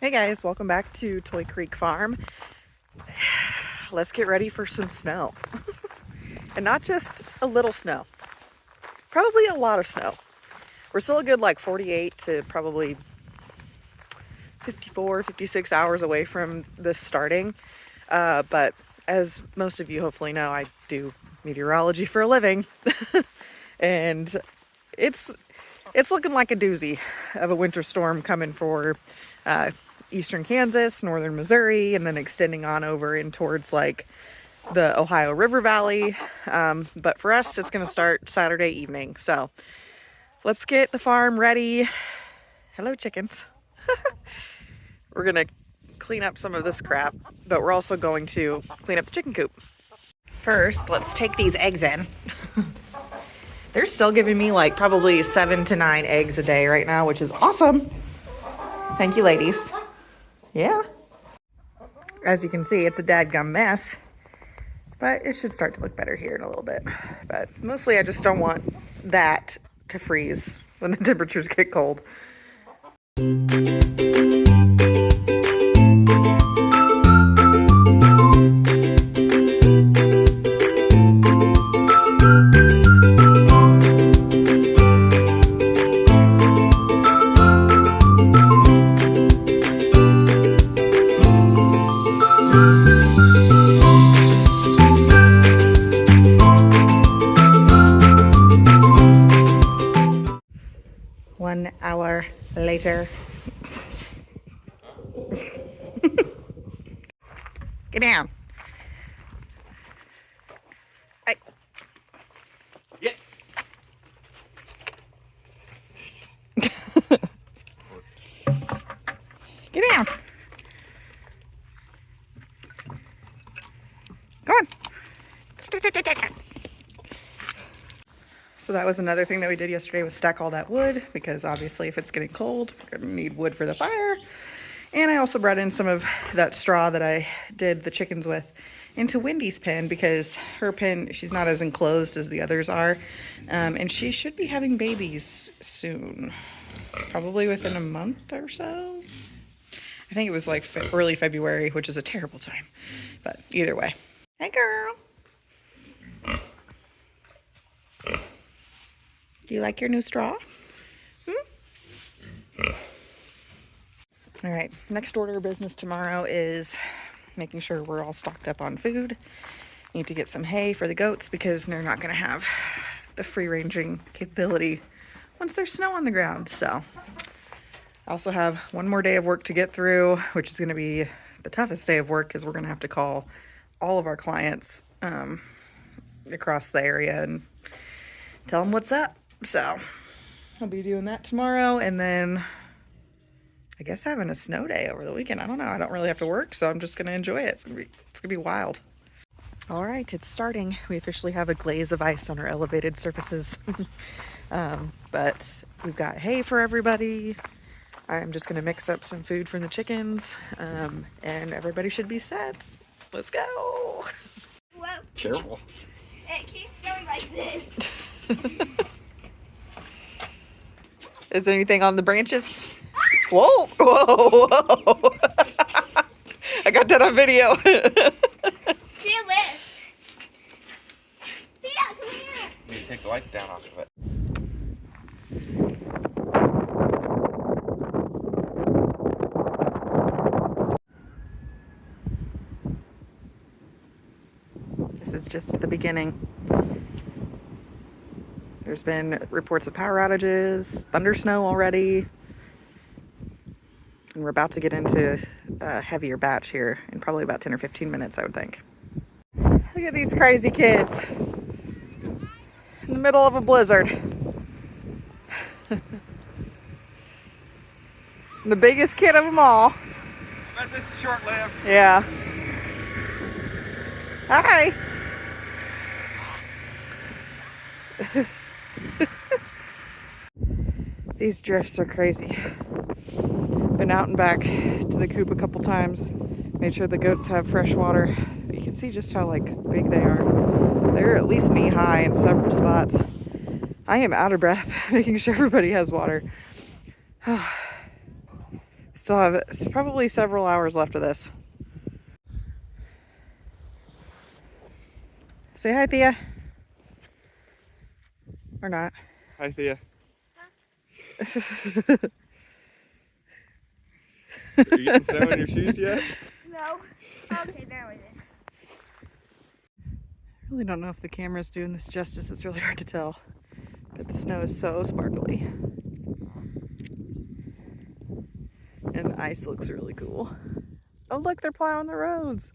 Hey guys, welcome back to Toy Creek Farm. Let's get ready for some snow. And not just a little snow, probably a lot of snow. We're still a good like 48 to probably 54, 56 hours away from this starting. But as most of you hopefully know, I do meteorology for a living. And it's looking like a doozy of a winter storm coming for eastern Kansas, northern Missouri, and then extending on over in towards like the Ohio River Valley. But for us, it's going to start Saturday evening. So let's get the farm ready. Hello, chickens. We're going to clean up some of this crap, but we're also going to clean up the chicken coop. First, let's take these eggs in. They're still giving me like probably 7 to 9 eggs a day right now, which is awesome. Thank you, ladies. Yeah. As you can see, it's a dadgum mess, but it should start to look better here in a little bit. But mostly I just don't want that to freeze when the temperatures get cold. Later. Get down. Hey. Yeah. Get down. Go on. So that was another thing that we did yesterday, was stack all that wood, because obviously if it's getting cold, we're gonna need wood for the fire. And I also brought in some of that straw that I did the chickens with into Wendy's pen, because her pen, she's not as enclosed as the others are. And she should be having babies soon, probably within a month or so. I think it was like early February, which is a terrible time, but either way. Hey girl. Do you like your new straw? All right, next order of business tomorrow is making sure we're all stocked up on food. Need to get some hay for the goats because they're not gonna have the free ranging capability once there's snow on the ground. So I also have one more day of work to get through, which is gonna be the toughest day of work, because we're gonna have to call all of our clients across the area and tell them what's up. So I'll be doing that tomorrow, and then I guess having a snow day over the weekend. I don't know. I don't really have to work, so I'm just going to enjoy it. It's gonna be wild. All right, it's starting. We officially have a glaze of ice on our elevated surfaces. But we've got hay for everybody. I'm just going to mix up some food from the chickens, and everybody should be set. Let's go. Whoa. Careful. It keeps going like this. Is there anything on the branches? Whoa, whoa, whoa. I got that on video. Feel this. Yeah, come here. You need to take the light down off of it. This is just the beginning. There's been reports of power outages, thunder snow already. And we're about to get into a heavier batch here in probably about 10 or 15 minutes, I would think. Look at these crazy kids in the middle of a blizzard. The biggest kid of them all. I bet this is short-lived. Yeah. Hi. These drifts are crazy. Been out and back to the coop a couple times. Made sure the goats have fresh water. You can see just how like big they are. They're at least knee high in several spots. I am out of breath making sure everybody has water. Still have probably several hours left of this. Say hi, Thea. Or not. Hi, Thea. Are you getting snow in your shoes yet? No. Okay, there it is. I really don't know if the camera's doing this justice. It's really hard to tell. But the snow is so sparkly. And the ice looks really cool. Oh, look, they're plowing the roads.